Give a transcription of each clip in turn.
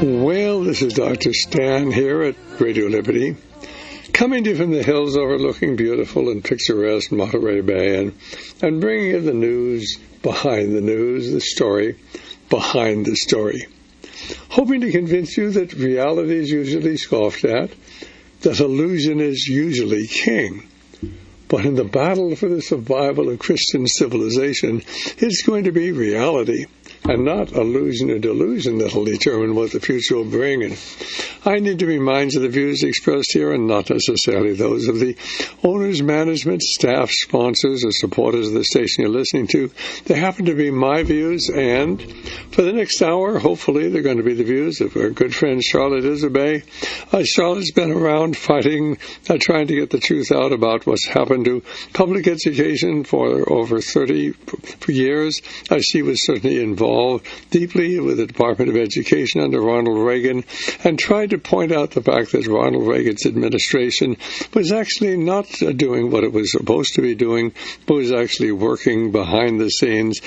Well, this is Dr. Stan here at Radio Liberty, coming to you from the hills overlooking beautiful and picturesque Monterey Bay and bringing you the news behind the news, the story behind the story. Hoping to convince you that reality is usually scoffed at, that illusion is usually king. But in the battle for the survival of Christian civilization, it's going to be reality and not illusion or delusion that will determine what the future will bring. And I need to be mindful of the views expressed here and not necessarily those of the owners, management, staff, sponsors, or supporters of the station you're listening to. They happen to be my views, and for the next hour, hopefully, they're going to be the views of our good friend Charlotte Iserbyt. Charlotte's been around fighting, trying to get the truth out about what's happened to public education for over 30 years. She was certainly involved deeply with the Department of Education under Ronald Reagan and tried to point out the fact that Ronald Reagan's administration was actually not doing what it was supposed to be doing, but was actually working behind the scenes,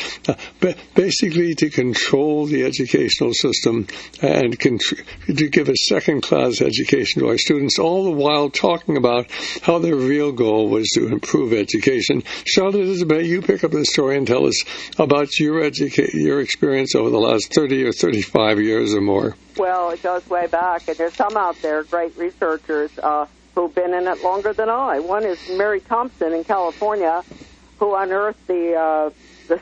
basically to control the educational system and to give a second-class education to our students, all the while talking about how their real goal was to improve education. Charlotte Iserbyt, you pick up the story and tell us about your experience over the last 30 or 35 years or more. Well, it goes way back, and there's some out there, great researchers, who've been in it longer than I. One is Mary Thompson in California, who unearthed the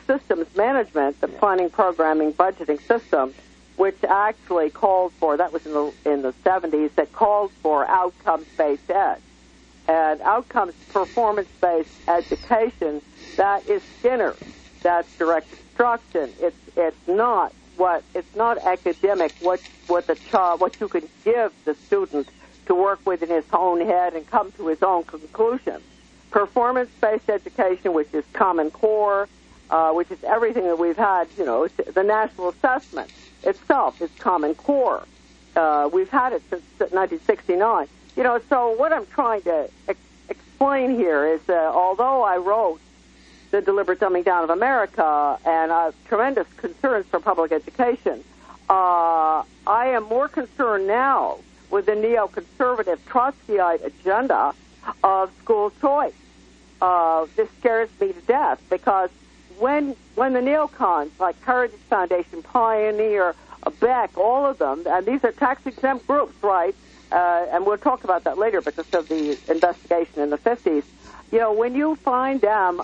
systems management, the planning, programming, budgeting system, which actually called for, that was in the 70s, that called for outcomes-based ed. And outcomes, performance-based education, that is Skinner. That's direct instruction. It's not academic. What you can give the student to work with in his own head and come to his own conclusion. Performance-based education, which is Common Core, which is everything that we've had. The national assessment itself is Common Core. We've had it since 1969. So what I'm trying to explain here is that although I wrote The Deliberate Dumbing Down of America and tremendous concerns for public education, I am more concerned now with the neoconservative Trotskyite agenda of school choice. This scares me to death because when the neocons like Heritage Foundation, Pioneer, Beck, all of them, and these are tax-exempt groups, right? And we'll talk about that later because of the investigation in the 50s. When you find them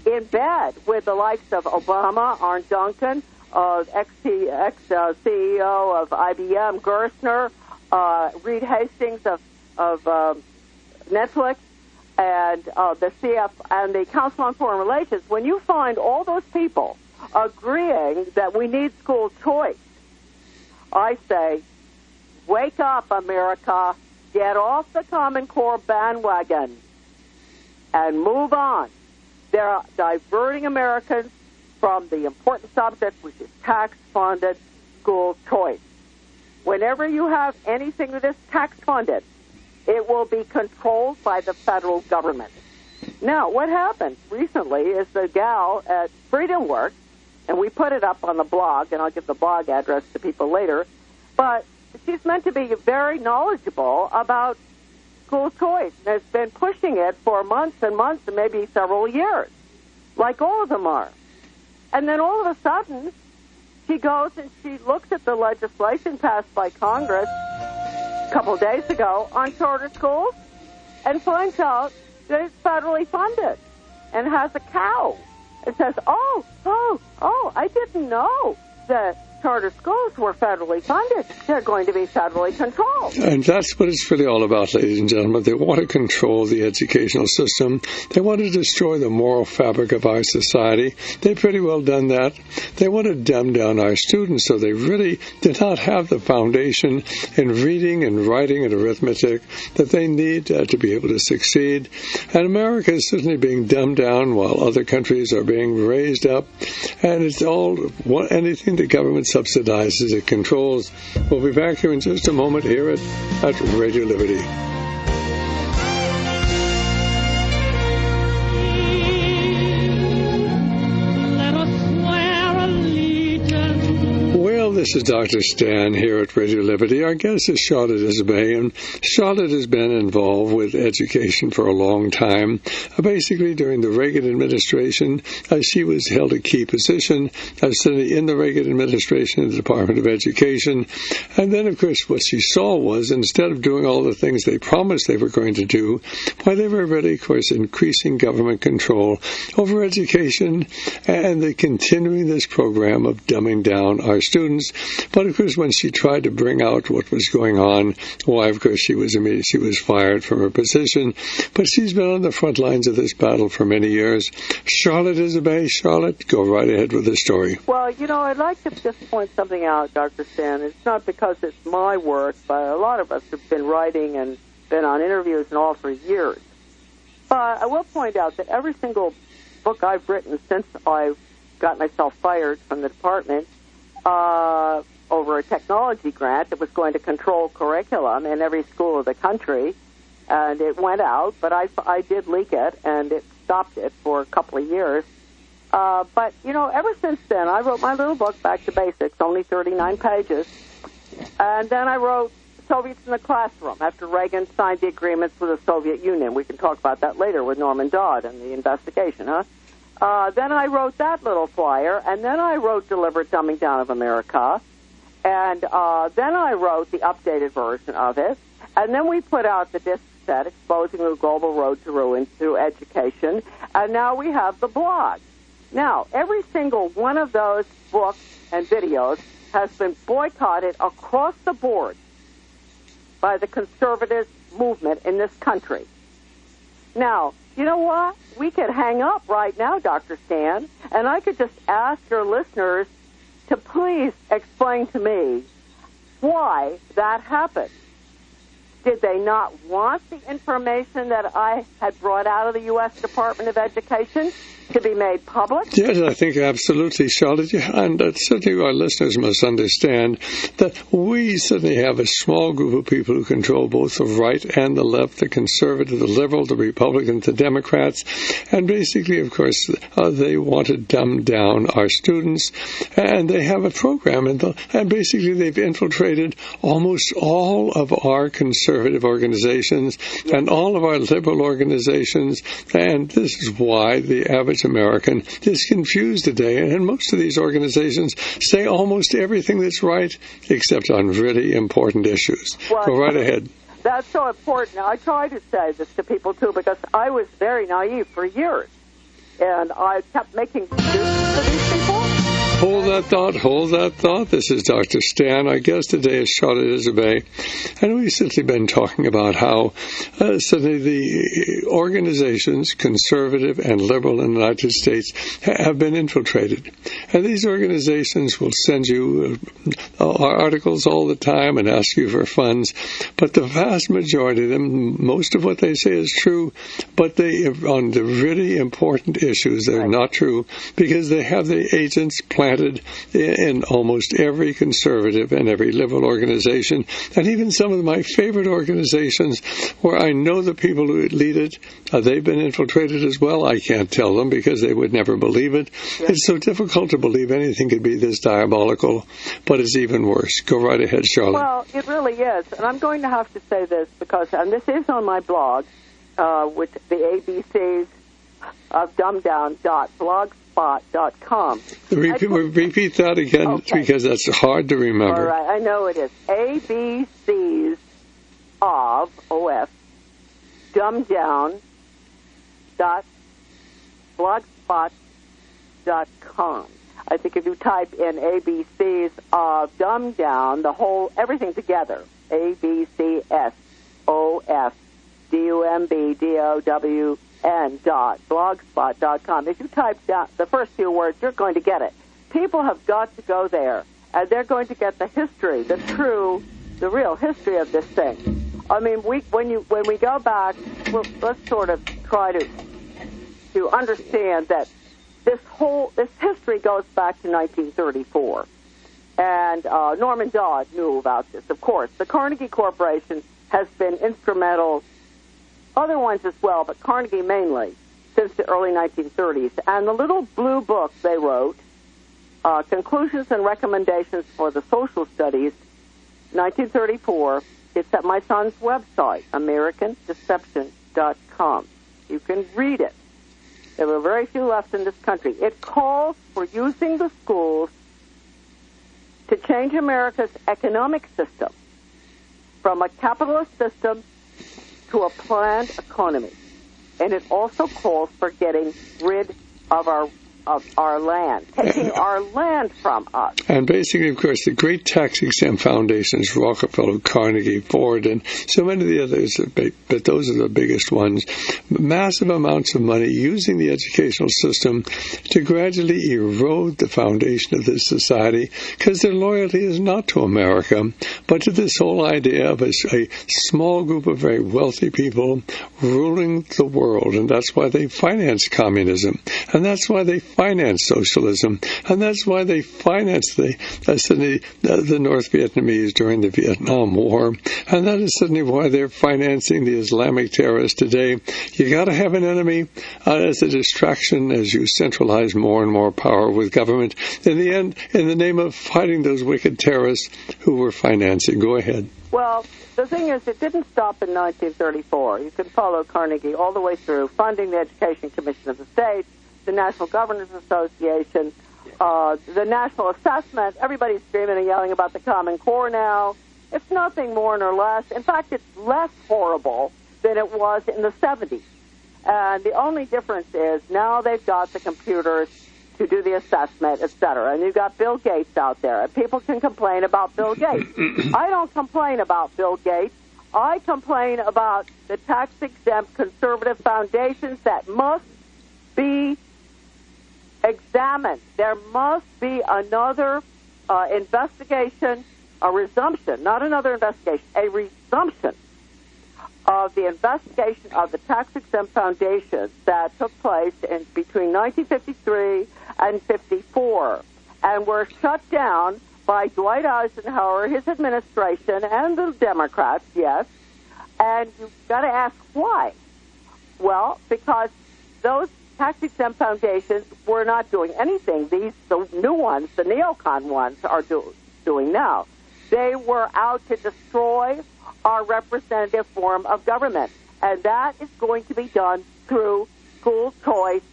in bed with the likes of Obama, Arne Duncan, ex-CEO of IBM, Gerstner, Reed Hastings of Netflix, and the CF and the Council on Foreign Relations, when you find all those people agreeing that we need school choice, I say, wake up, America, get off the Common Core bandwagon and move on. They're diverting Americans from the important subject, which is tax-funded school choice. Whenever you have anything that is tax-funded, it will be controlled by the federal government. Now, what happened recently is the gal at Freedom Works, and we put it up on the blog, and I'll give the blog address to people later, but she's meant to be very knowledgeable about school choice and has been pushing it for months and months and maybe several years, like all of them are. And then all of a sudden, she goes and she looks at the legislation passed by Congress a couple of days ago on charter schools and finds out that it's federally funded and has a cow and says, oh, I didn't know that charter schools were federally funded. They're going to be federally controlled. And that's what it's really all about, ladies and gentlemen. They want to control the educational system. They want to destroy the moral fabric of our society. They've pretty well done that. They want to dumb down our students so they really did not have the foundation in reading and writing and arithmetic that they need to be able to succeed. And America is certainly being dumbed down while other countries are being raised up. And it's all anything the government subsidizes, it controls. We'll be back here in just a moment here at Radio Liberty. This is Dr. Stan here at Radio Liberty. Our guest is Charlotte Iserbyt, and Charlotte has been involved with education for a long time. Basically, during the Reagan administration, she was held a key position, certainly in the Reagan administration in the Department of Education. And then, of course, what she saw was, instead of doing all the things they promised they were going to do, why they were really, of course, increasing government control over education, and they continuing this program of dumbing down our students. But of course, when she tried to bring out what was going on, why, of course, she was fired from her position. But she's been on the front lines of this battle for many years. Charlotte Iserbyt. Charlotte, go right ahead with the story. Well, I'd like to just point something out, Dr. Stan. It's not because it's my work, but a lot of us have been writing and been on interviews and all for years. But I will point out that every single book I've written since I got myself fired from the department over a technology grant that was going to control curriculum in every school of the country, and it went out, but I did leak it, and it stopped it for a couple of years. But, ever since then, I wrote my little book, Back to Basics, only 39 pages, and then I wrote Soviets in the Classroom after Reagan signed the agreements with the Soviet Union. We can talk about that later with Norman Dodd and the investigation, huh? Then I wrote that little flyer, and then I wrote Deliberate Dumbing Down of America, and then I wrote the updated version of it, and then we put out the disc set, Exposing the Global Road to Ruin through Education, and now we have the blog. Now, every single one of those books and videos has been boycotted across the board by the conservative movement in this country. Now, you know what? We could hang up right now, Dr. Stan, and I could just ask your listeners to please explain to me why that happened. Did they not want the information that I had brought out of the U.S. Department of Education to be made public? Yes, I think absolutely, Charlotte. And certainly our listeners must understand that we certainly have a small group of people who control both the right and the left, the conservative, the liberal, the Republican, the Democrats. And basically, of course, they want to dumb down our students. And they have a program. And basically, they've infiltrated almost all of our conservative organizations and all of our liberal organizations. And this is why the average American is confused today, and most of these organizations say almost everything that's right except on really important issues. Well, go right ahead. That's so important. I try to say this to people too because I was very naive for years, and I kept making excuses for these people. Hold that thought. This is Dr. Stan. Our guest today is Charlotte Iserbyt, and we've simply been talking about how suddenly the organizations, conservative and liberal in the United States, have been infiltrated. And these organizations will send you articles all the time and ask you for funds, but the vast majority of them, most of what they say is true, but they, on the really important issues, they're not true because they have the agents planted in almost every conservative and every liberal organization, and even some of my favorite organizations where I know the people who lead it, they've been infiltrated as well. I can't tell them because they would never believe it. Yes. It's so difficult to believe anything could be this diabolical, but it's even worse. Go right ahead, Charlotte. Well, it really is, and I'm going to have to say this because, and this is on my blog, with the ABCs of dumbdown.blogspot.com. Repeat that again, because that's hard to remember. All right, I know it is. ABCs of dumbdown.blogspot.com. I think if you type in ABCs of dumbdown, the whole, everything together, ABCSOFDUMBDOWN.blogspot.com. If you type down the first few words, you're going to get it. People have got to go there, and they're going to get the history, the real history of this thing. I mean, when we go back, let's sort of try to understand that this history goes back to 1934. And Norman Dodd knew about this, of course. The Carnegie Corporation has been instrumental, other ones as well, but Carnegie mainly, since the early 1930s. And the little blue book they wrote Conclusions and Recommendations for the Social Studies, 1934. It's at my son's website, AmericanDeception.com. You can read it. There were very few left in this country. It calls for using the schools to change America's economic system from a capitalist system to a planned economy. And it also calls for getting rid of our land, taking our land from us. And basically, of course, the great tax-exempt foundations, Rockefeller, Carnegie, Ford, and so many of the others, but those are the biggest ones, massive amounts of money using the educational system to gradually erode the foundation of this society, because their loyalty is not to America, but to this whole idea of a small group of very wealthy people ruling the world. And that's why they finance communism, and that's why they finance socialism, and that's why they financed the North Vietnamese during the Vietnam War, and that is certainly why they're financing the Islamic terrorists today. You got to have an enemy as a distraction as you centralize more and more power with government. In the end, in the name of fighting those wicked terrorists who were financing. Go ahead. Well, the thing is, it didn't stop in 1934. You can follow Carnegie all the way through, funding the Education Commission of the States, the National Governors Association, the National Assessment. Everybody's screaming and yelling about the Common Core now. It's nothing more nor less. In fact, it's less horrible than it was in the 70s. And the only difference is now they've got the computers to do the assessment, et cetera. And you've got Bill Gates out there. And people can complain about Bill Gates. I don't complain about Bill Gates. I complain about the tax-exempt conservative foundations that must be examined. There must be another investigation, a resumption, not another investigation, a resumption of the investigation of the tax-exempt foundations that took place in between 1953 and 54 and were shut down by Dwight Eisenhower, his administration, and the Democrats, yes. And you've got to ask why. Well, because those tax-exempt foundations were not doing anything. The new ones, the neocon ones, are doing now. They were out to destroy our representative form of government, and that is going to be done through school choice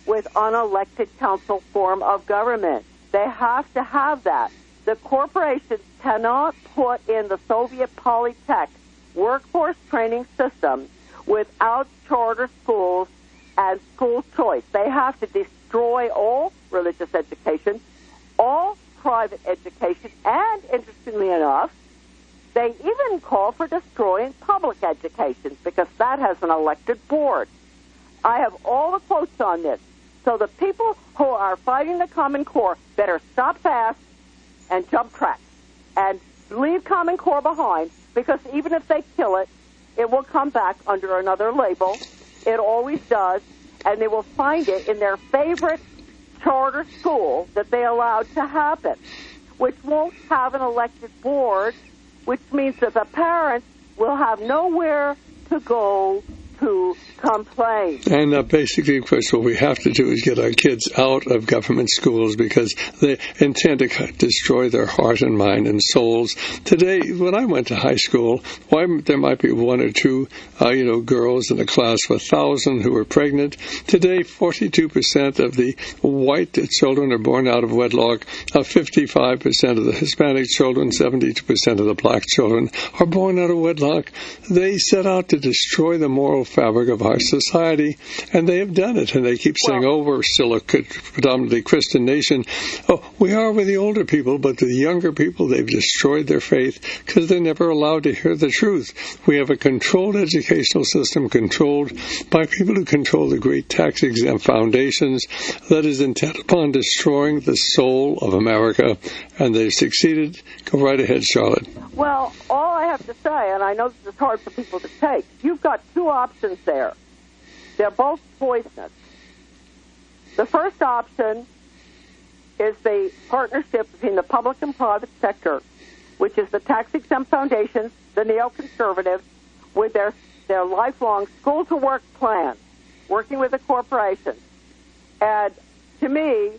with unelected council form of government. They have to have that. The corporations cannot put in the Soviet Polytech workforce training system without charter schools and school choice. They have to destroy all religious education, all private education, and, interestingly enough, they even call for destroying public education because that has an elected board. I have all the quotes on this. So the people who are fighting the Common Core better stop fast and jump track and leave Common Core behind, because even if they kill it, it will come back under another label. It always does, and they will find it in their favorite charter school that they allowed to happen, which won't have an elected board, which means that the parents will have nowhere to go to complain. And basically, of course, what we have to do is get our kids out of government schools because they intend to destroy their heart and mind and souls. Today, when I went to high school, there might be one or two, girls in a class of 1,000 who were pregnant. Today, 42% of the white children are born out of wedlock. 55% of the Hispanic children, 72% of the black children are born out of wedlock. They set out to destroy the moral fabric of our society, and they have done it. And they keep saying, we're still a predominantly Christian nation. We are with the older people, but the younger people, they've destroyed their faith because they're never allowed to hear the truth. We have a controlled educational system controlled by people who control the great tax-exempt foundations that is intent upon destroying the soul of America, and they've succeeded. Go right ahead, Charlotte. Well, all I have to say, and I know this is hard for people to take, you've got two options there. They're both poisonous. The first option is the partnership between the public and private sector, which is the tax-exempt foundations, the neoconservatives, with their lifelong school-to-work plan, working with the corporations. And to me,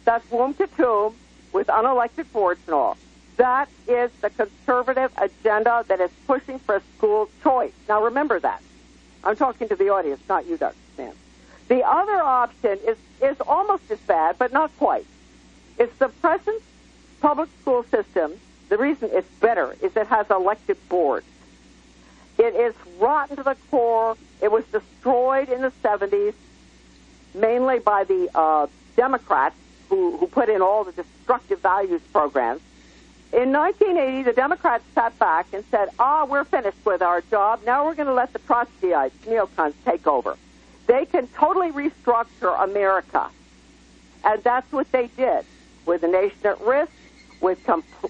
That's womb to tomb with unelected boards and all. That is the conservative agenda that is pushing for school choice. Now, remember that. I'm talking to the audience, not you, Dr. Stan. The other option is almost as bad, but not quite. It's the present public school system. The reason it's better is it has elected boards. It is rotten to the core. It was destroyed in the 70s, mainly by the Democrats who put in all the destructive values programs. In 1980, the Democrats sat back and said, we're finished with our job. Now we're going to let the Trotskyites, neocons, take over. They can totally restructure America. And that's what they did with the nation at risk, with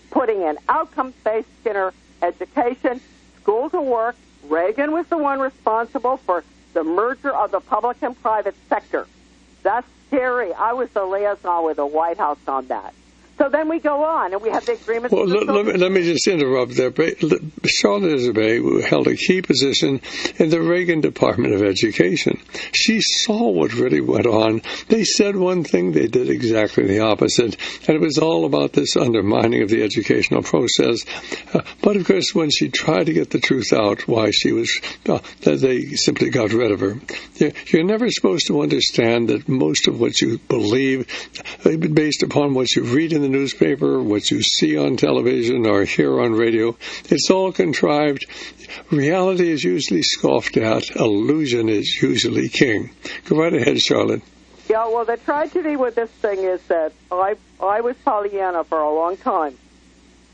putting in outcome-based Skinner education, school to work. Reagan was the one responsible for the merger of the public and private sector. That's scary. I was the liaison with the White House on that. So then we go on, and we have the agreement. Well, let me just interrupt there. Charlotte Iserbyt held a key position in the Reagan Department of Education. She saw what really went on. They said one thing, they did exactly the opposite, and it was all about this undermining of the educational process. But, of course, when she tried to get the truth out, why she was, they simply got rid of her. You're never supposed to understand that most of what you believe, based upon what you read in the newspaper, what you see on television or hear on radio, it's all contrived. Reality is usually scoffed at. Illusion is usually king. Go right ahead, Charlotte. Yeah, well, the tragedy with this thing is that I was Pollyanna for a long time.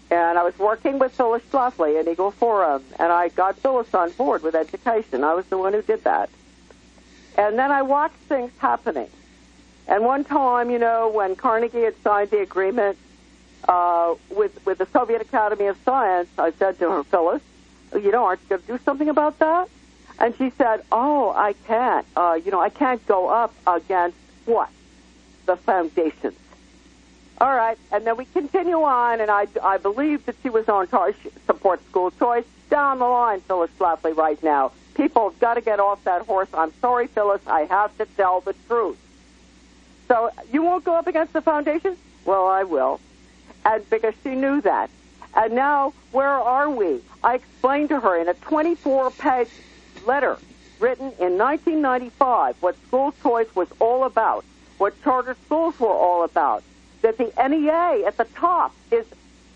And I was working with Phyllis Schlafly at Eagle Forum, and I got Phyllis on board with education. I was the one who did that. And then I watched things happening. And one time, when Carnegie had signed the agreement with the Soviet Academy of Science, I said to her, Phyllis, aren't you going to do something about that? And she said, I can't. I can't go up against what? The foundations. All right, and then we continue on, and I believe that she was on charge, support school choice. Down the line, Phyllis Schlafly right now. People have got to get off that horse. I'm sorry, Phyllis, I have to tell the truth. So you won't go up against the foundation? Well, I will. And because she knew that. And now, where are we? I explained to her in a 24-page letter written in 1995 what school choice was all about, what charter schools were all about, that the NEA at the top is,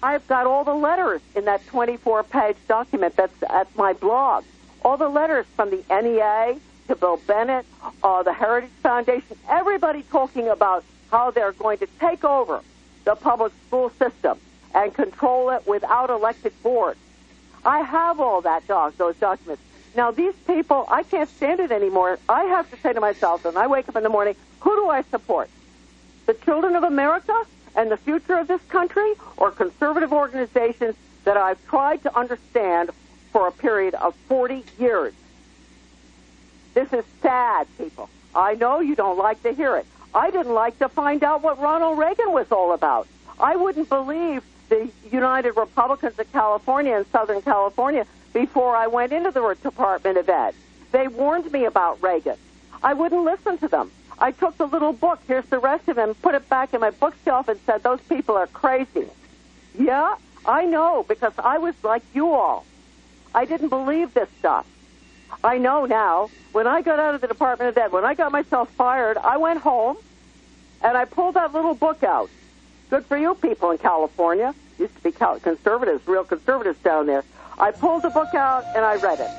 I've got all the letters in that 24-page document that's at my blog. All the letters from the NEA to Bill Bennett, the Heritage Foundation, everybody talking about how they're going to take over the public school system and control it without elected boards. I have all those documents. Now, these people, I can't stand it anymore. I have to say to myself, when I wake up in the morning, who do I support? The children of America and the future of this country, or conservative organizations that I've tried to understand for a period of 40 years? This is sad, people. I know you don't like to hear it. I didn't like to find out what Ronald Reagan was all about. I wouldn't believe the United Republicans of California and Southern California before I went into the Department of Ed. They warned me about Reagan. I wouldn't listen to them. I took the little book, here's the rest of it, put it back in my bookshelf and said, those people are crazy. Yeah, I know, because I was like you all. I didn't believe this stuff. I know now. When I got out of the Department of Ed, when I got myself fired, I went home and I pulled that little book out. Good for you people in California. Used to be conservatives, real conservatives down there. I pulled the book out and I read it.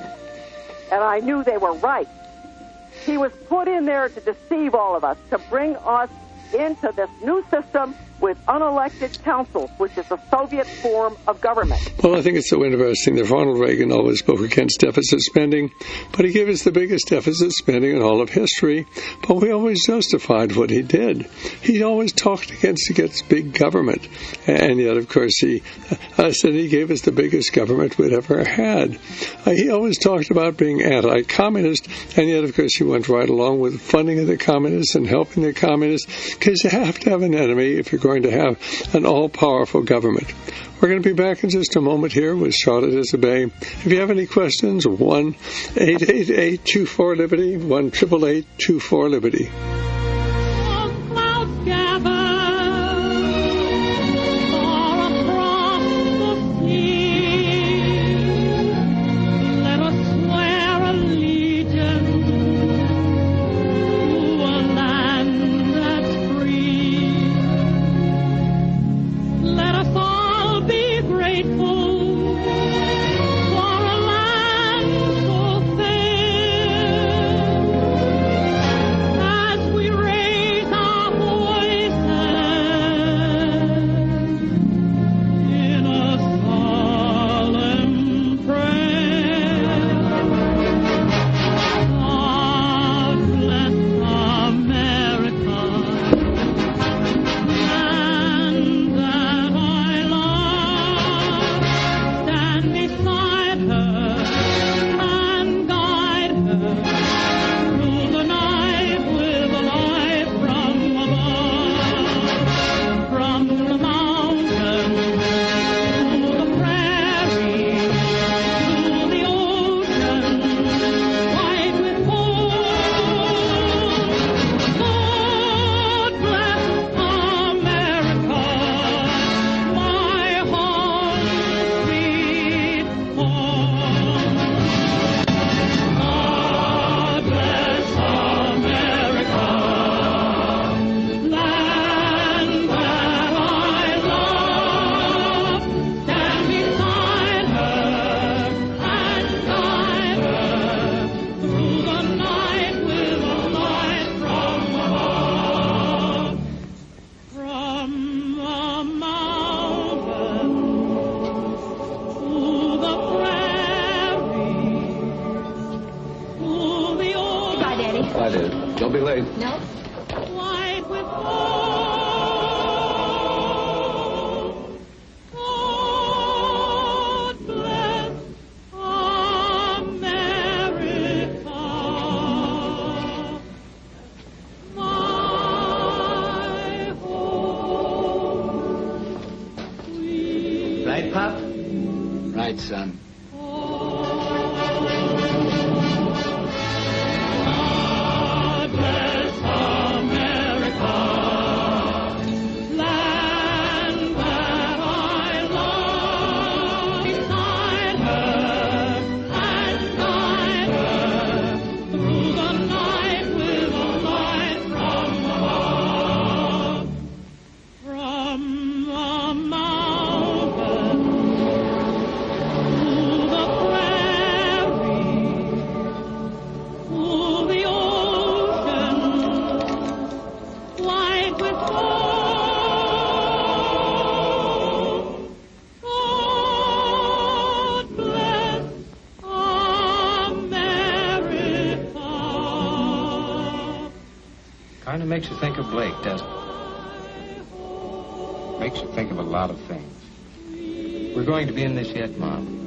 And I knew they were right. He was put in there to deceive all of us, to bring us into this new system with unelected councils, which is a Soviet form of government. Well, I think it's so interesting that Ronald Reagan always spoke against deficit spending, but he gave us the biggest deficit spending in all of history, but we always justified what he did. He always talked against big government, and yet, of course, he said he gave us the biggest government we'd ever had. He always talked about being anti-communist, and yet, of course, he went right along with funding of the communists and helping the communists, because you have to have an enemy if you're going to have an all-powerful government. We're going to be back in just a moment here with Charlotte Iserbyt. If you have any questions, 1-888-24-LIBERTY, 1-888-24-LIBERTY. Clouds gather wife? No. White with gold. God bless America. My home. Right, Pop? Right, son. God bless America, land that I love. Beside her and guide her through the night with a light from above. From the mountain to the prairie, to the ocean, white with gold. God bless America. Kind of makes you think of Blake, doesn't it? Makes you think of a lot of things. We're going to be in this yet, Mom.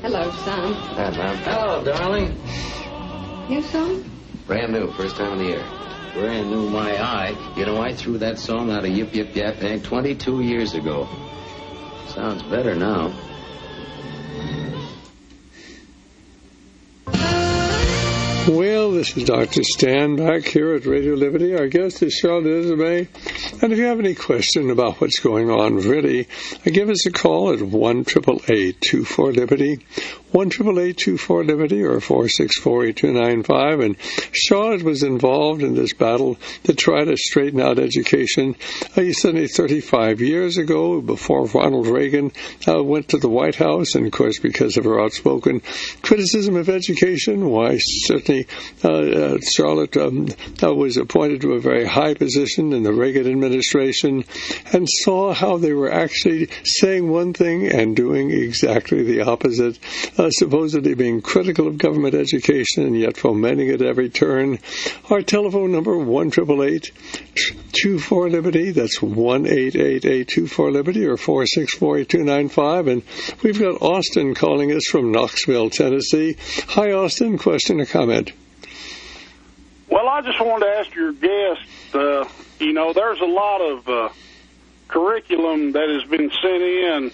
Hello, son. Hi, Mom. Hello, darling. New song? Brand new, first time of the year. Brand new, my eye. You know, I threw that song out of Yip Yip Yap Bang 22 years ago. Sounds better now. Well, this is Dr. Stan back here at Radio Liberty. Our guest is Charlotte Iserbyt. And if you have any question about what's going on, really, give us a call at 1-888-24-LIBERTY, 1-888-24-LIBERTY, or 464-8295. And Charlotte was involved in this battle to try to straighten out education. Certainly 35 years ago, before Ronald Reagan went to the White House. And, of course, because of her outspoken criticism of education, why, certainly Charlotte was appointed to a very high position in the Reagan administration and saw how they were actually saying one thing and doing exactly the opposite, supposedly being critical of government education and yet fomenting it at every turn. Our telephone number, 1-888-24-LIBERTY. That's 1-888-24-LIBERTY or 464-8295. And we've got Austin calling us from Knoxville, Tennessee. Hi, Austin. Question or comment? Well, I just wanted to ask your guest, there's a lot of curriculum that has been sent in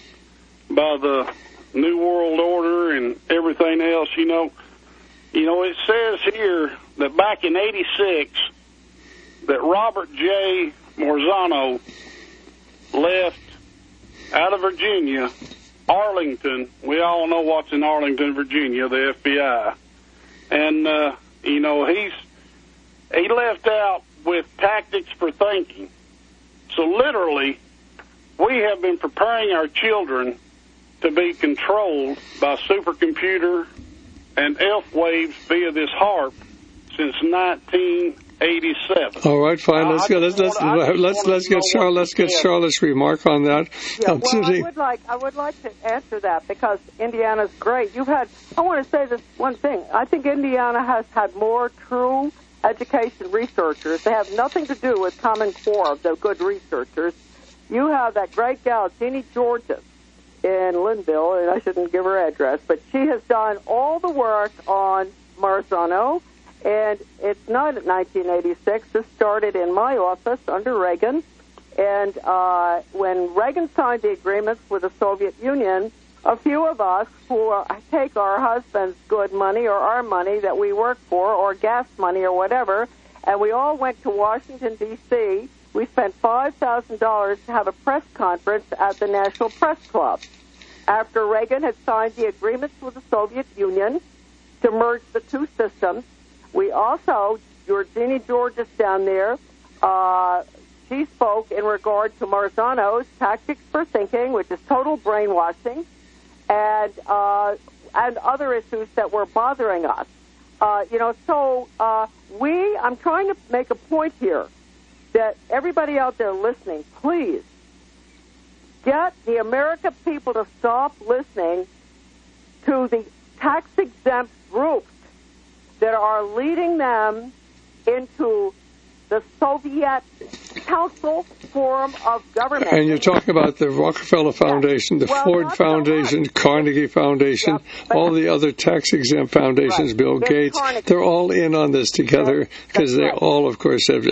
by the New World Order and everything else. It says here that back in '86 that Robert J. Marzano left out of Virginia, Arlington. We all know what's in Arlington, Virginia, the FBI. And, he left out with tactics for thinking. So literally, we have been preparing our children to be controlled by supercomputer and elf waves via this HARP since 1987. All right, fine. Let's get Charlotte's remark on that. Yeah, I would like to answer that because Indiana's great. I want to say this one thing. I think Indiana has had more true education researchers. They have nothing to do with Common Core, the good researchers. You have that great gal, Jeannie Georges, in Linville, and I shouldn't give her address, but she has done all the work on Marzano, and it's not in 1986. This started in my office under Reagan, and when Reagan signed the agreements with the Soviet Union, a few of us who take our husband's good money or our money that we work for or gas money or whatever, and we all went to Washington, D.C., we spent $5,000 to have a press conference at the National Press Club. After Reagan had signed the agreements with the Soviet Union to merge the two systems, we also, Jeannie Georges down there, she spoke in regard to Marzano's tactics for thinking, which is total brainwashing. and other issues that were bothering us. I'm trying to make a point here that everybody out there listening, please get the American people to stop listening to the tax-exempt groups that are leading them into the Soviet Council form of government. And you're talking about the Rockefeller Foundation, the Ford Foundation, Carnegie Foundation, all the other tax-exempt foundations, Bill Gates, they're all in on this together because they all, of course, have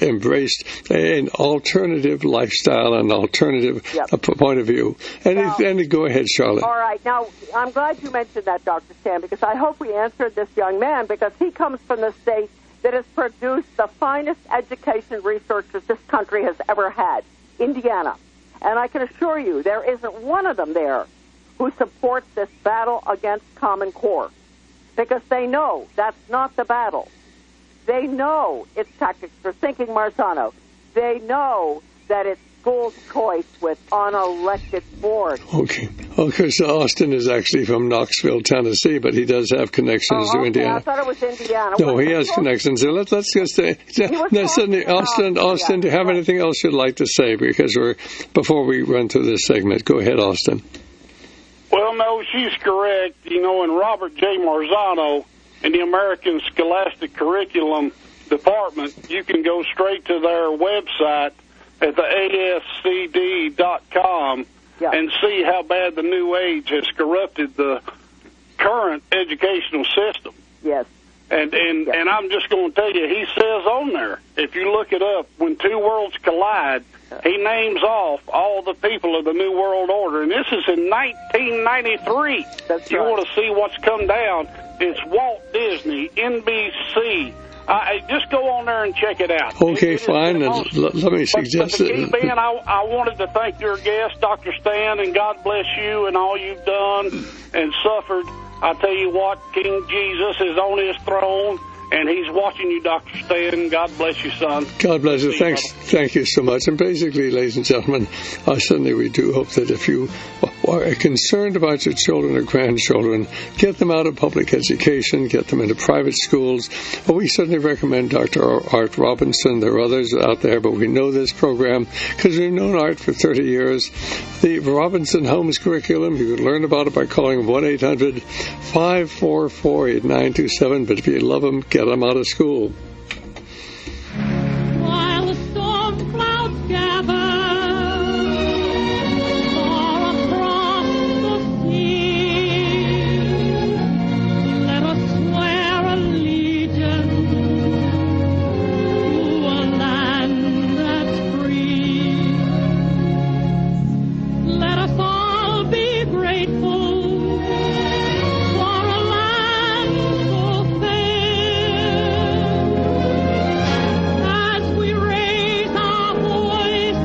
embraced an alternative lifestyle and alternative point of view. And go ahead, Charlotte. All right. Now, I'm glad you mentioned that, Dr. Stan, because I hope we answered this young man, because he comes from the state that has produced the finest education researchers this country has ever had, Indiana. And I can assure you, there isn't one of them there who supports this battle against Common Core, because they know that's not the battle. They know it's tactics for thinking Marzano. They know that it's school choice with unelected boards. Okay. Okay, so Austin is actually from Knoxville, Tennessee, but he does have connections to Indiana. I thought it was Indiana. No, he has connections. So let's just say, Austin, do you have anything else you'd like to say? Because before we run through this segment, go ahead, Austin. Well, no, she's correct. And Robert J. Marzano in the American Scholastic Curriculum Department, you can go straight to their website at the ASCD.com and see how bad the New Age has corrupted the current educational system. Yes. And I'm just going to tell you, he says on there, if you look it up, when two worlds collide, he names off all the people of the New World Order. And this is in 1993. That's you right. want to see what's come down. It's Walt Disney, NBC. Just go on there and check it out. Okay, fine. And let me suggest but the key being, I wanted to thank your guest, Dr. Stan, and God bless you and all you've done and suffered. I tell you what, King Jesus is on his throne, and he's watching you, Dr. Stan. God bless you, son. God bless you. Thank you so much. And basically, ladies and gentlemen, certainly we do hope that if you are concerned about your children or grandchildren, get them out of public education, get them into private schools. We certainly recommend Dr. Art Robinson. There are others out there, but we know this program because we've known Art for 30 years. The Robinson Homes Curriculum, you can learn about it by calling 1-800-544-8927. But if you love them, get them out of school. While the storm clouds gather far across the sea, let us swear allegiance to a land that's free. Let us all be grateful for a land so fair. As we raise our voices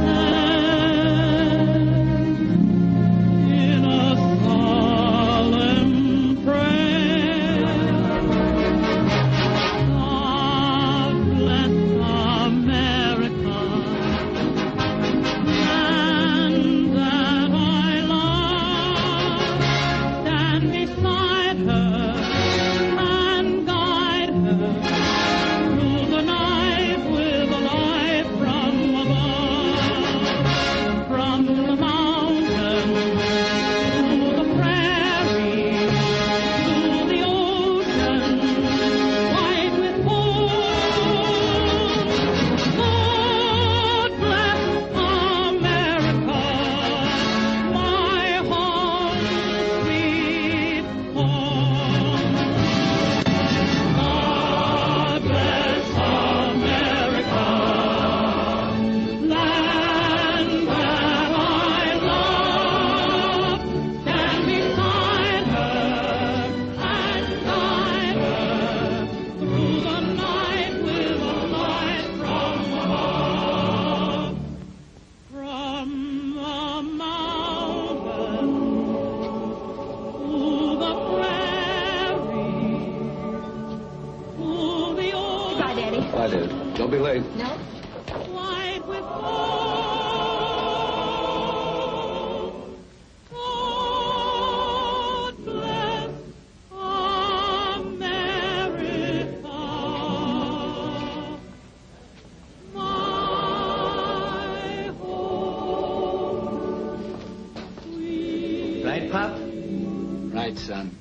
in a solemn prayer, God bless America, and that I love. Stand beside her and guide her through the night with a light from above. From the mountain to the prairie to the ocean, white with foam. God bless America, my home, sweet home. God bless America, land that I love. Stand beside her and guide her through the night with a light from above. From the mountain to the prairie to the ocean. Bye, Daddy. Bye, dude. Don't be late. No? White with foam. right, son.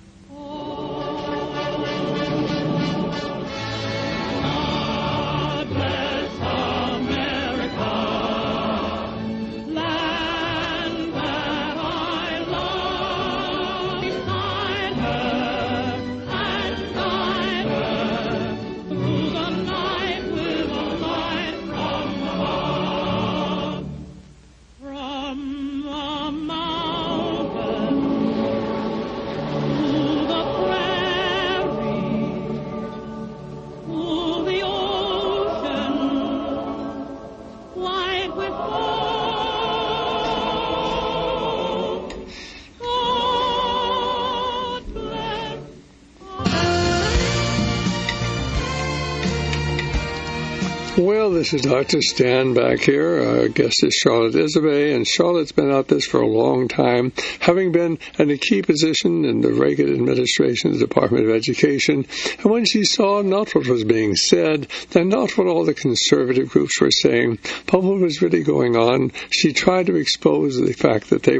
Well, this is Dr. Stan back here. Our guest is Charlotte Iserbyt, and Charlotte's been at this for a long time, having been in a key position in the Reagan administration, the Department of Education. And when she saw not what was being said, and not what all the conservative groups were saying, but what was really going on, she tried to expose the fact that they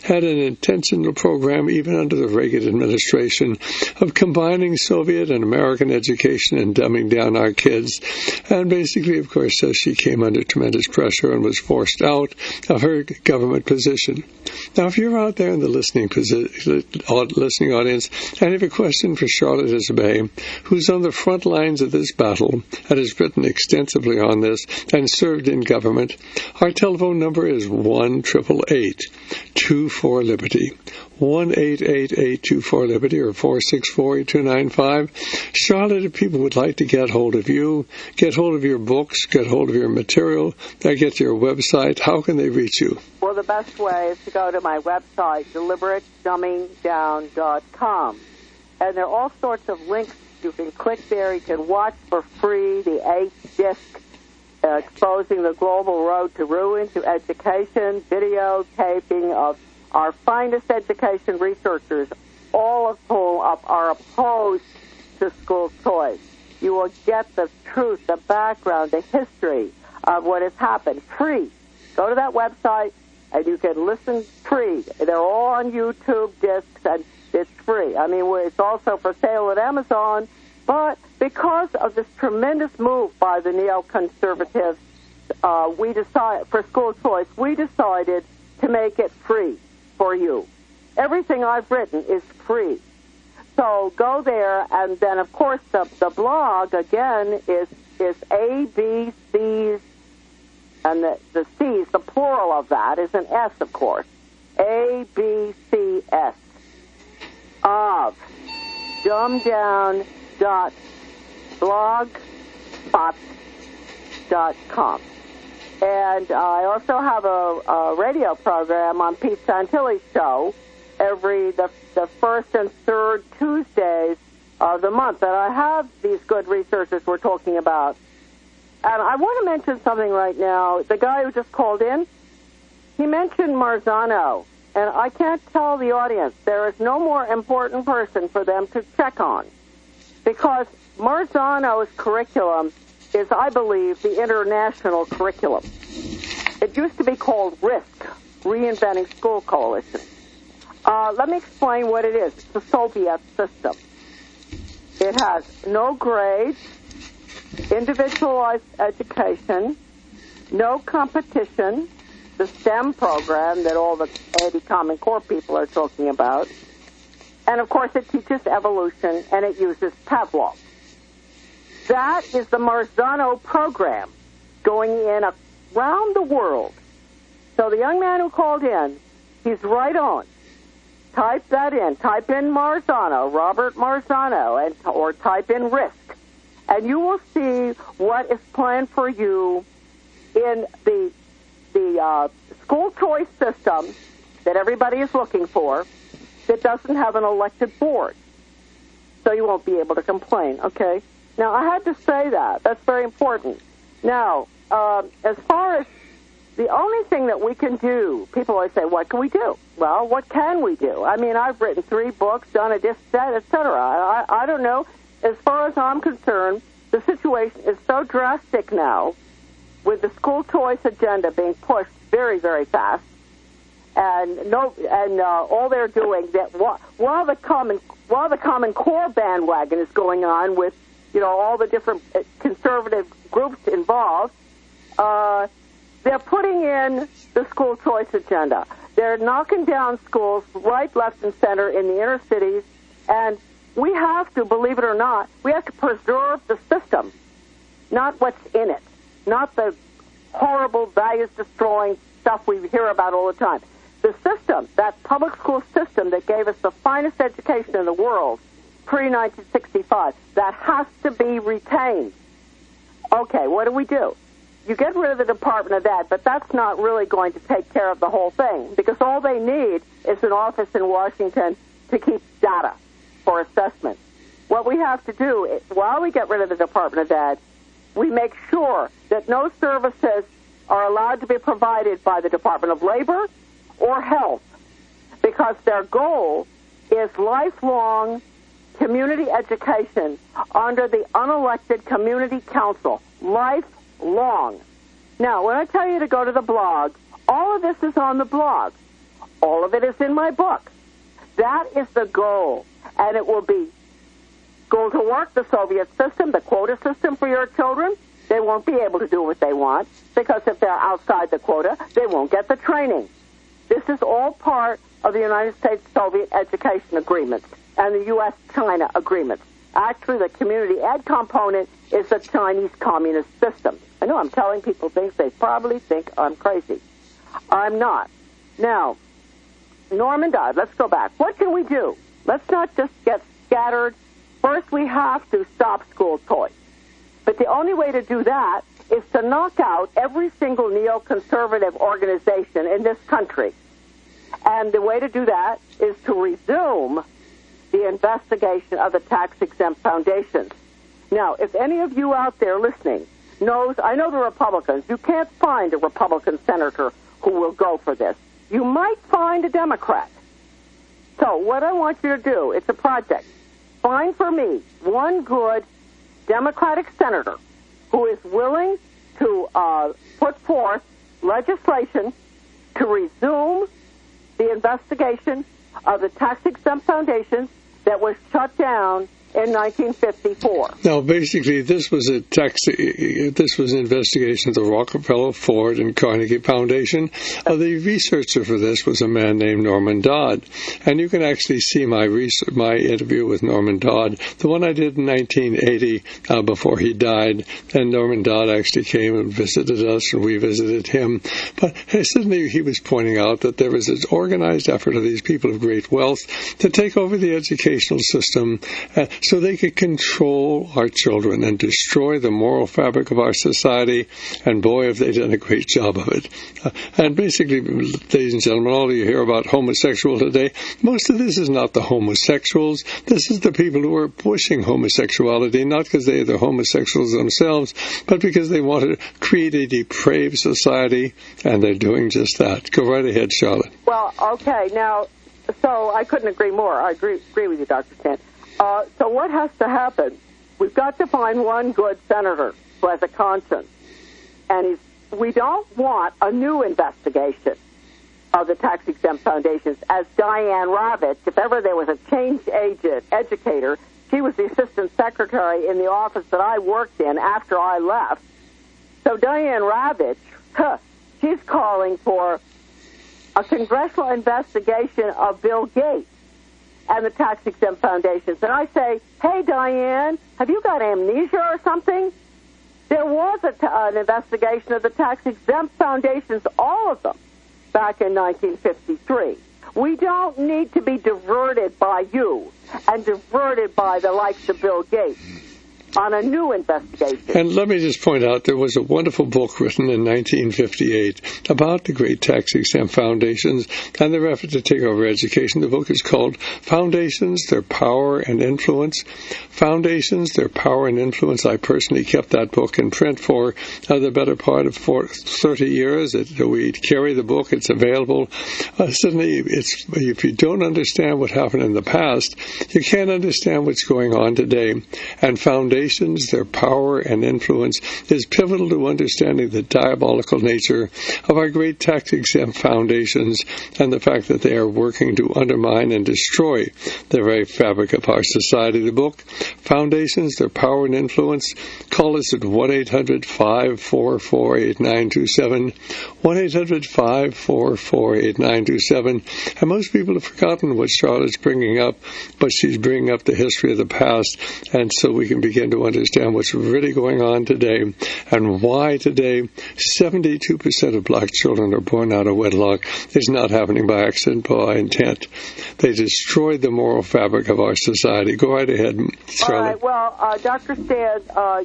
had an intentional program, even under the Reagan administration, of combining Soviet and American education and dumbing down our kids. And basically, of course, she came under tremendous pressure and was forced out of her government position. Now, if you're out there in the listening audience and have a question for Charlotte Iserbyt, who's on the front lines of this battle and has written extensively on this and served in government, our telephone number is 1-888-24-LIBERTY. 1-888-24-LIBERTY or 464-8295. Charlotte, if people would like to get hold of you, get hold of your books, get hold of your material, get to your website, how can they reach you? Well, the best way is to go to my website, deliberatedumbingdown.com. And there are all sorts of links. You can click there. You can watch for free the 8-disc Exposing the Global Road to Ruin to Education videotaping of our finest education researchers, all of whom are opposed to school choice. You will get the truth, the background, the history of what has happened free. Go to that website, and you can listen free. They're all on YouTube discs, and it's free. I mean, it's also for sale at Amazon, but because of this tremendous move by the neoconservatives, for school choice, we decided to make it free for you. Everything I've written is free. So go there, and then, of course, the blog, again, is ABCs, and the C's, the plural of that is an S, of course. ABCS of dumbdown.blogspot.com. And I also have a radio program on Pete Santilli's show the first and third Tuesdays of the month. And I have these good researchers we're talking about. And I want to mention something right now. The guy who just called in, he mentioned Marzano. And I can't tell the audience, there is no more important person for them to check on. Because Marzano's curriculum is, I believe, the international curriculum. It used to be called RISC, Reinventing School Coalition. Let me explain what it is. It's the Soviet system. It has no grades, individualized education, no competition, the STEM program that all the anti-Common Core people are talking about, and, of course, it teaches evolution, and it uses Pavlov. That is the Marzano program going in around the world. So the young man who called in, he's right on. Type that in. Type in Marzano, Robert Marzano, or type in RISC. And you will see what is planned for you in the school choice system that everybody is looking for that doesn't have an elected board. So you won't be able to complain, okay? Now, I had to say that. That's very important. Now, as far as the only thing that we can do, people always say, what can we do? Well, what can we do? I mean, I've written 3 books, done a disc set, et cetera. I don't know. As far as I'm concerned, the situation is so drastic now with the school choice agenda being pushed very, very fast and all they're doing that while the Common Core bandwagon is going on with all the different conservative groups involved, they're putting in the school choice agenda. They're knocking down schools right, left, and center in the inner cities, and we have to, believe it or not, we have to preserve the system, not what's in it, not the horrible, values-destroying stuff we hear about all the time. The system, that public school system that gave us the finest education in the world pre-1965, that has to be retained. Okay, what do? You get rid of the Department of Ed, but that's not really going to take care of the whole thing, because all they need is an office in Washington to keep data for assessment. What we have to do is, while we get rid of the Department of Ed, we make sure that no services are allowed to be provided by the Department of Labor or Health, because their goal is lifelong community education under the unelected community council. Lifelong. Now, when I tell you to go to the blog, all of this is on the blog. All of it is in my book. That is the goal, and it will be go to work the Soviet system, the quota system for your children. They won't be able to do what they want, because if they're outside the quota, they won't get the training. This is all part of the United States-Soviet education agreements and the U.S.-China agreements. Actually, the community ed component is the Chinese communist system. I know I'm telling people things they probably think I'm crazy. I'm not. Now, Norman Dodd, let's go back. What can we do? Let's not just get scattered. First, we have to stop school choice. But the only way to do that is to knock out every single neoconservative organization in this country. And the way to do that is to resume the investigation of the tax-exempt foundations. Now, if any of you out there listening knows, I know the Republicans, you can't find a Republican senator who will go for this. You might find a Democrat. So what I want you to do, it's a project. Find for me one good Democratic senator who is willing to put forth legislation to resume the investigation of the tax-exempt foundations that was shut down in 1954. Now, basically, this was an investigation of the Rockefeller, Ford, and Carnegie Foundation. The researcher for this was a man named Norman Dodd, and you can actually see my interview with Norman Dodd, the one I did in 1980 before he died. And Norman Dodd actually came and visited us, and we visited him. But suddenly he was pointing out that there was this organized effort of these people of great wealth to take over the educational system, so they could control our children and destroy the moral fabric of our society, and boy, have they done a great job of it. And basically, ladies and gentlemen, all you hear about homosexual today, most of this is not the homosexuals. This is the people who are pushing homosexuality, not because they are the homosexuals themselves, but because they want to create a depraved society, and they're doing just that. Go right ahead, Charlotte. Well, okay, now, so I couldn't agree more. I agree with you, Dr. Stan. So what has to happen? We've got to find one good senator who has a conscience. And we don't want a new investigation of the tax-exempt foundations. As Diane Ravitch, if ever there was a change agent, educator, she was the assistant secretary in the office that I worked in after I left. So Diane Ravitch, she's calling for a congressional investigation of Bill Gates and the tax-exempt foundations. And I say, hey, Diane, have you got amnesia or something? There was an investigation of the tax-exempt foundations, all of them, back in 1953. We don't need to be diverted by you and diverted by the likes of Bill Gates on a new investigation. And let me just point out, there was a wonderful book written in 1958 about the great tax-exempt foundations and their effort to take over education. The book is called Foundations, Their Power and Influence. Foundations, Their Power and Influence. I personally kept that book in print for the better part of 30 years. We carry the book. It's available. Suddenly, if you don't understand what happened in the past, you can't understand what's going on today. And foundations foundations, their power and influence is pivotal to understanding the diabolical nature of our great tax-exempt foundations and the fact that they are working to undermine and destroy the very fabric of our society. The book, Foundations, Their Power and Influence. Call us at 1-800-544-8927, 1-800-544-8927. And most people have forgotten what Charlotte's bringing up, but she's bringing up the history of the past, and so we can begin to understand what's really going on today and why today 72% of black children are born out of wedlock. It's not happening by accident, but by intent. They destroyed the moral fabric of our society. Go right ahead, Charlotte. All right. Well, Dr. Stan,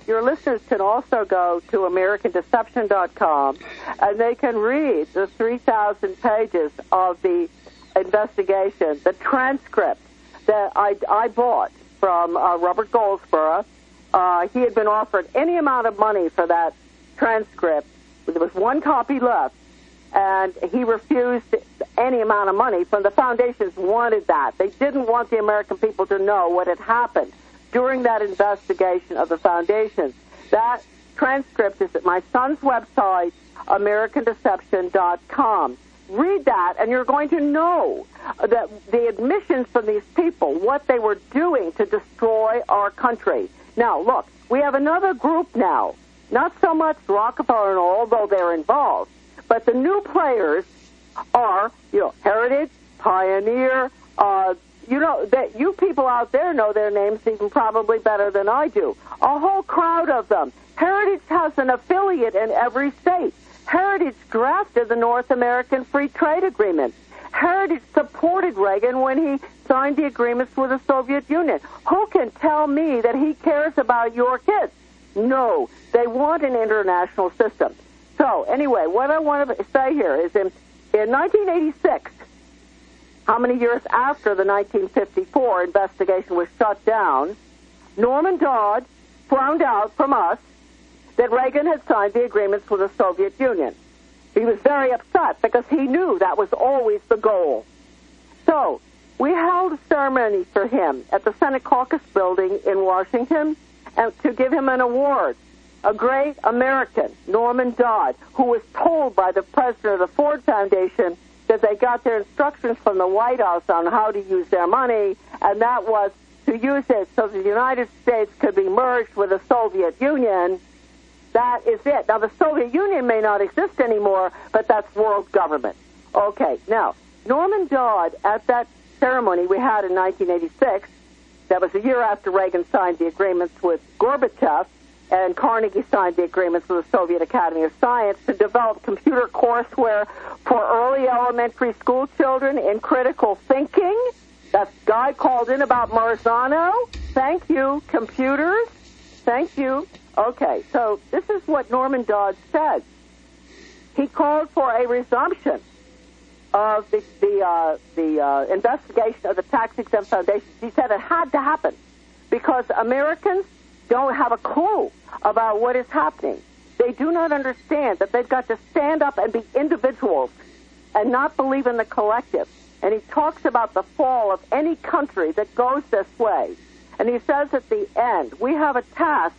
your listeners can also go to AmericanDeception.com, and they can read the 3,000 pages of the investigation, the transcript that I bought from Robert Goldsboro. He had been offered any amount of money for that transcript. There was one copy left, and he refused any amount of money. From the foundations wanted that. They didn't want the American people to know what had happened during that investigation of the foundations. That transcript is at my son's website, AmericanDeception.com. Read that, and you're going to know that the admissions from these people, what they were doing to destroy our country. Now, look, we have another group now, not so much Rockefeller and all, although they're involved, but the new players are, Heritage, Pioneer, that you people out there know their names even probably better than I do. A whole crowd of them. Heritage has an affiliate in every state. Heritage drafted the North American Free Trade Agreement. Heritage supported Reagan when he signed the agreements with the Soviet Union. Who can tell me that he cares about your kids? No, they want an international system. So, anyway, what I want to say here is in 1986, how many years after the 1954 investigation was shut down, Norman Dodd found out from us that Reagan had signed the agreements with the Soviet Union. He was very upset because he knew that was always the goal. So we held a ceremony for him at the Senate Caucus Building in Washington and to give him an award. A great American, Norman Dodd, who was told by the president of the Ford Foundation that they got their instructions from the White House on how to use their money, and that was to use it so the United States could be merged with the Soviet Union. That is it. Now, the Soviet Union may not exist anymore, but that's world government. Okay, now, Norman Dodd, at that ceremony we had in 1986, that was a year after Reagan signed the agreements with Gorbachev, and Carnegie signed the agreements with the Soviet Academy of Science to develop computer courseware for early elementary school children in critical thinking. That guy called in about Marzano. Thank you, computers. Thank you. Okay, so this is what Norman Dodd said. He called for a resumption of the investigation of the tax-exempt foundations. He said it had to happen because Americans don't have a clue about what is happening. They do not understand that they've got to stand up and be individuals and not believe in the collective. And he talks about the fall of any country that goes this way. And he says at the end, we have a task.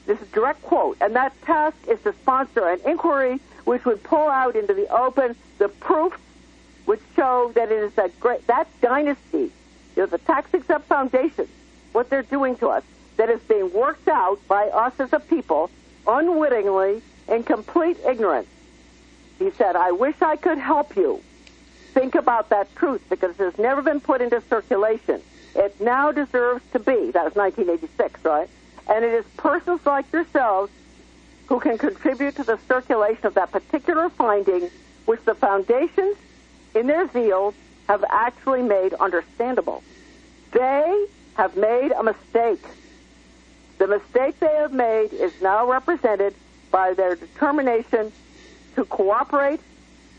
This is a direct quote, and that task is to sponsor an inquiry which would pull out into the open the proofs which show that it is that dynasty, the tax-exempt foundation, what they're doing to us, that is being worked out by us as a people, unwittingly, in complete ignorance. He said, I wish I could help you think about that truth because it has never been put into circulation. It now deserves to be. That was 1986, right? And it is persons like yourselves who can contribute to the circulation of that particular finding, which the foundations, in their zeal, have actually made understandable. They have made a mistake. The mistake they have made is now represented by their determination to cooperate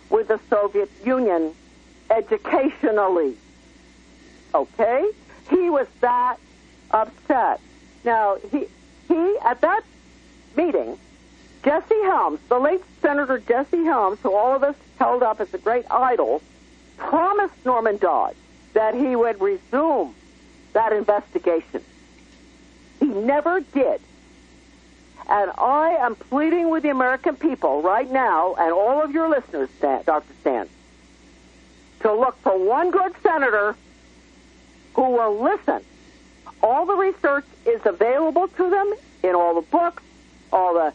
with the Soviet Union educationally. Okay? He was that upset. Now, he at that meeting, Jesse Helms, the late Senator Jesse Helms, who all of us held up as a great idol, promised Norman Dodd that he would resume that investigation. He never did. And I am pleading with the American people right now, and all of your listeners, Dr. Stan, to look for one good senator who will listen. All the research is available to them in all the books, all the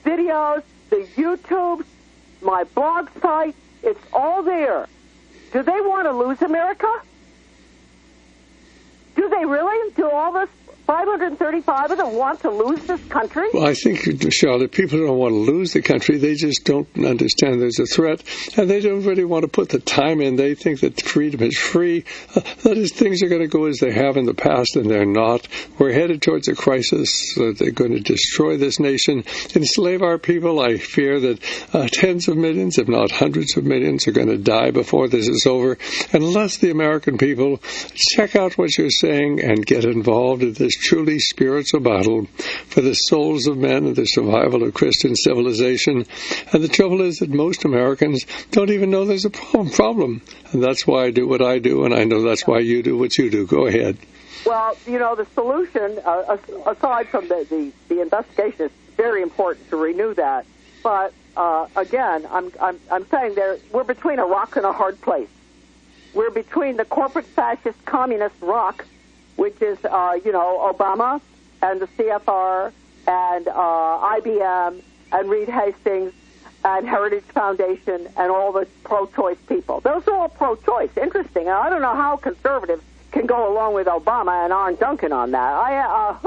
videos, the YouTube, my blog site. It's all there. Do they want to lose America? Do they really? Do all this 535 of them want to lose this country? Well, I think, Charlotte, people don't want to lose the country. They just don't understand there's a threat, and they don't really want to put the time in. They think that freedom is free. That is, things are going to go as they have in the past, and they're not. We're headed towards a crisis. They're going to destroy this nation, enslave our people. I fear that tens of millions, if not hundreds of millions, are going to die before this is over, unless the American people check out what you're saying and get involved in this truly spiritual battle for the souls of men and the survival of Christian civilization. And the trouble is that most Americans don't even know there's a problem. And that's why I do what I do, and I know that's why you do what you do. Go ahead. Well, you know, the solution, aside from the investigation, is very important to renew that. But again, I'm saying we're between a rock and a hard place. We're between the corporate fascist communist rock, which is, Obama and the CFR and IBM and Reed Hastings and Heritage Foundation and all the pro-choice people. Those are all pro-choice. Interesting. And I don't know how conservatives can go along with Obama and Arne Duncan on that.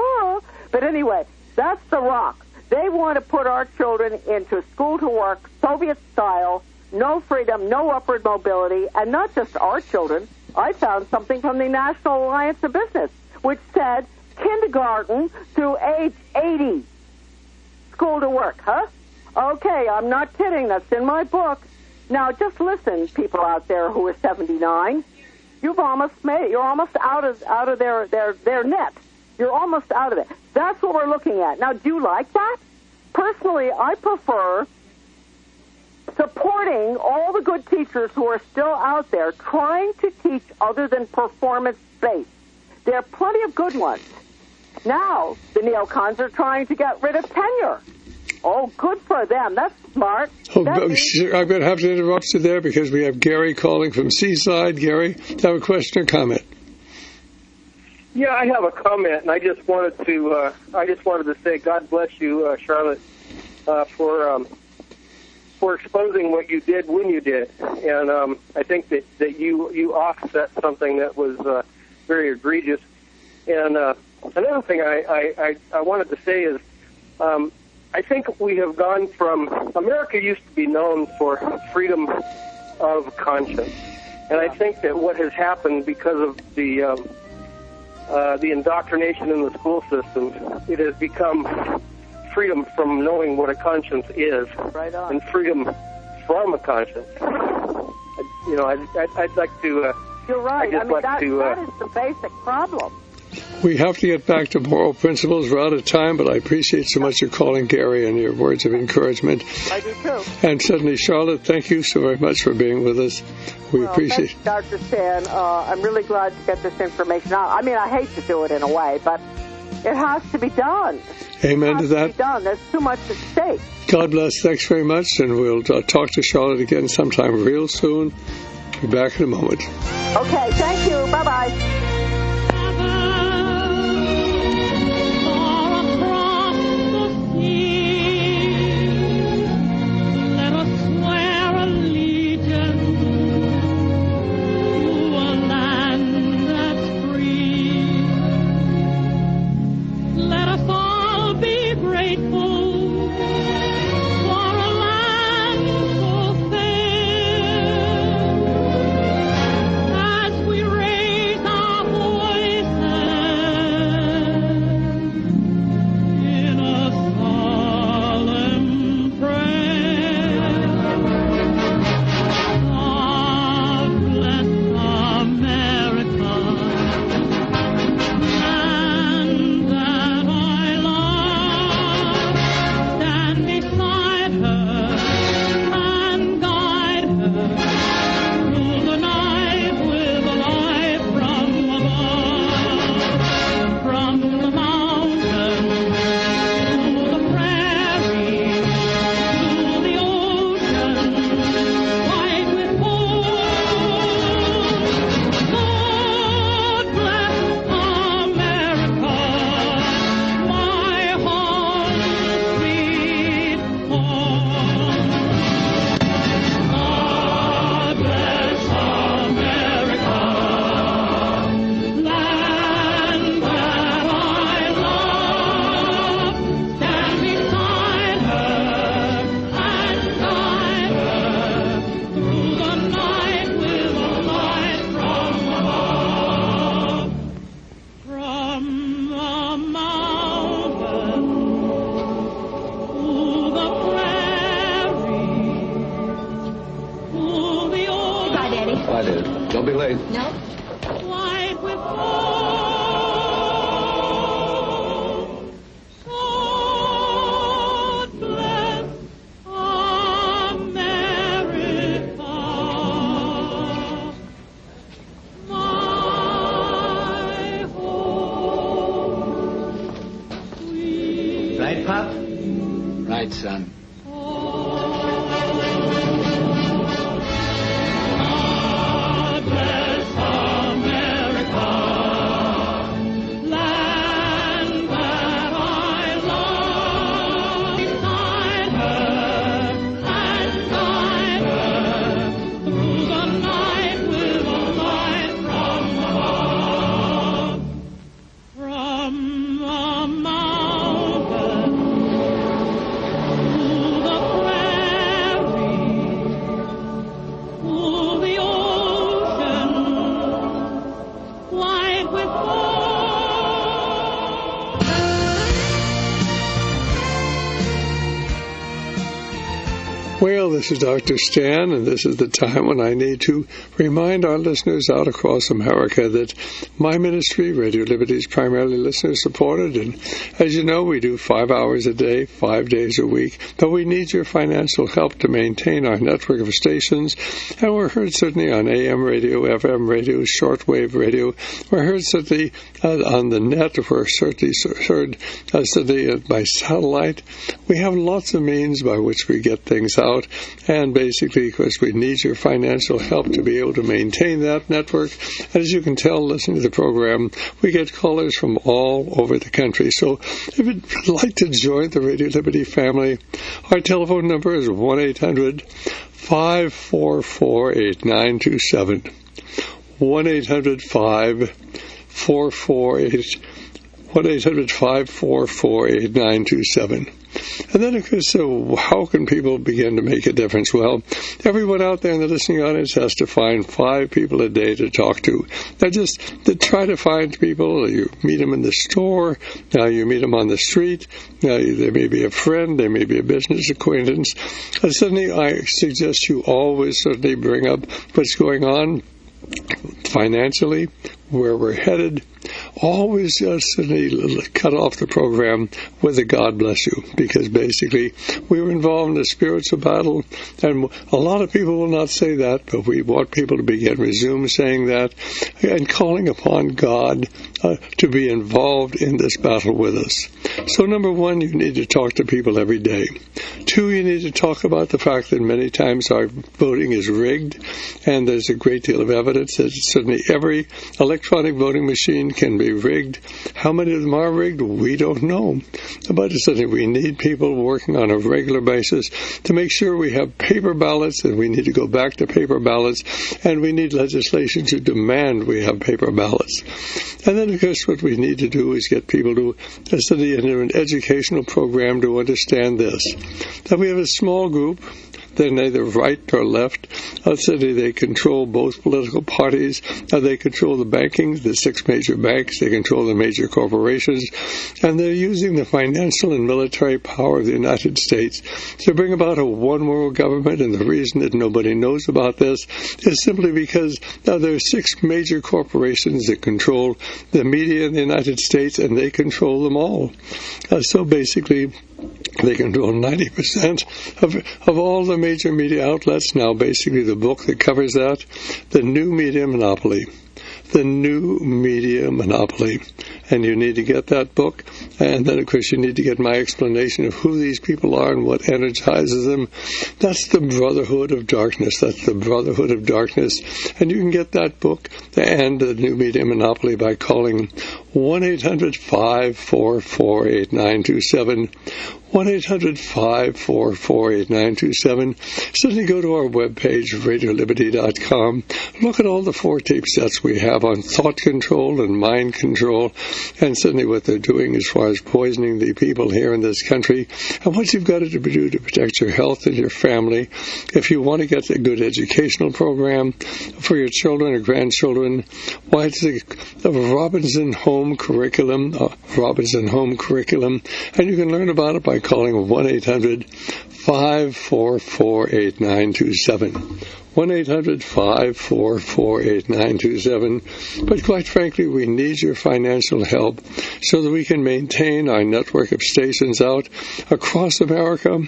But anyway, that's the rock. They want to put our children into school to work, Soviet style, no freedom, no upward mobility, and not just our children. I found something from the National Alliance of Business, which said kindergarten through age 80, school to work, huh? Okay, I'm not kidding. That's in my book. Now, just listen, people out there who are 79. You're almost out of their net. You're almost out of it. That's what we're looking at. Now, do you like that? Personally, I prefer supporting all the good teachers who are still out there trying to teach other than performance-based. There are plenty of good ones. Now, the neocons are trying to get rid of tenure. Oh, good for them. That's smart. I'm going to have to interrupt you there because we have Gary calling from Seaside. Gary, do you have a question or comment? Yeah, I have a comment, and I just wanted to say God bless you, Charlotte, for exposing what you did when you did. And I think that you offset something that was very egregious. And another thing I wanted to say is I think we have gone from, America used to be known for freedom of conscience. And I think that what has happened because of the indoctrination in the school systems, it has become freedom from knowing what a conscience is, right on, and freedom from a conscience. I'd like to. You're right. That is the basic problem. We have to get back to moral principles. We're out of time, but I appreciate so much your calling, Gary, and your words of encouragement. I do too. And certainly, Charlotte, thank you so very much for being with us. We appreciate it. Dr. Stan, I'm really glad to get this information out. I mean, I hate to do it in a way, but it has to be done. Amen to that. Be done. There's too much at stake. God bless. Thanks very much, and we'll talk to Charlotte again sometime real soon. Be back in a moment. Okay, thank you. Bye-bye. As we raise our Don't be late. No. White with gold. God bless America. My home. Sweet Right, Pop? Right, son. God bless America, land that I love. Beside her and guide her through the night with a light from above. From the mountain to the prairie, to the ocean, white with gold. Well, this is Dr. Stan, and this is the time when I need to remind our listeners out across America that my ministry, Radio Liberty, is primarily listener-supported, and as you know, we do 5 hours a day, 5 days a week, but we need your financial help to maintain our network of stations, and we're heard certainly on AM radio, FM radio, shortwave radio. We're heard certainly on the net. We're certainly heard certainly by satellite. We have lots of means by which we get things out. And basically, of course, we need your financial help to be able to maintain that network. And as you can tell, listening to the program, we get callers from all over the country. So if you'd like to join the Radio Liberty family, our telephone number is 1-800-544-8927. 1-800-544-8927. And then, of course, so how can people begin to make a difference? Well, everyone out there in the listening audience has to find 5 people a day to talk to. Now, just to try to find people. You meet them in the store. Now, you meet them on the street. Now, they may be a friend. They may be a business acquaintance. And suddenly, I suggest you always certainly bring up what's going on financially, where we're headed. Always suddenly cut off the program with a God bless you, because basically we were involved in a spiritual battle, and a lot of people will not say that, but we want people to resume saying that, and calling upon God to be involved in this battle with us. So number 1, you need to talk to people every day. 2, you need to talk about the fact that many times our voting is rigged, and there's a great deal of evidence that certainly every electronic voting machine can be rigged. How many of them are rigged? We don't know. But certainly we need people working on a regular basis to make sure we have paper ballots, and we need to go back to paper ballots, and we need legislation to demand we have paper ballots. And then, of course, what we need to do is get people to study in an educational program to understand this. That we have a small group. They're neither right nor left. Certainly they control both political parties. They control the banking, the 6 major banks. They control the major corporations. And they're using the financial and military power of the United States to bring about a one-world government. And the reason that nobody knows about this is simply because there are 6 major corporations that control the media in the United States, and they control them all. So basically, they control 90% of all the major media outlets. Now, basically, the book that covers that, The New Media Monopoly. The New Media Monopoly. And you need to get that book. And then, of course, you need to get my explanation of who these people are and what energizes them. That's the Brotherhood of Darkness. That's the Brotherhood of Darkness. And you can get that book and the New Media Monopoly by calling 1-800-544-8927. 1-800-544-8927. Certainly go to our webpage, radioliberty.com. Look at all the 4 tape sets we have on thought control and mind control, and certainly what they're doing as far as poisoning the people here in this country, and what you've got to do to protect your health and your family. If you want to get a good educational program for your children or grandchildren, why, it's the Robinson Home Curriculum, and you can learn about it by calling 1-800-544-8927. 1-800-544-8927. But quite frankly, we need your financial help so that we can maintain our network of stations out across America.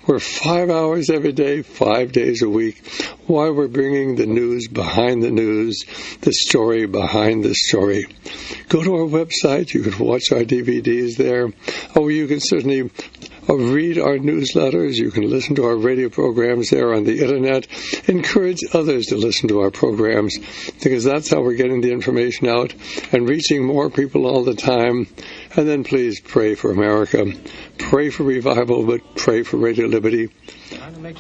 We're 5 hours every day, 5 days a week, while we're bringing the news behind the news, the story behind the story. Go to our website. You can watch our DVDs there. Or you can certainly read our newsletters. You can listen to our radio programs there on the Internet. Encourage others to listen to our programs, because that's how we're getting the information out and reaching more people all the time. And then please pray for America. Pray for revival, but pray for Radio Liberty.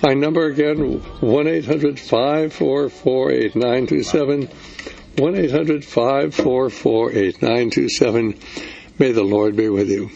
My number again, 1-800-544-8927. 1-800-544-8927. May the Lord be with you.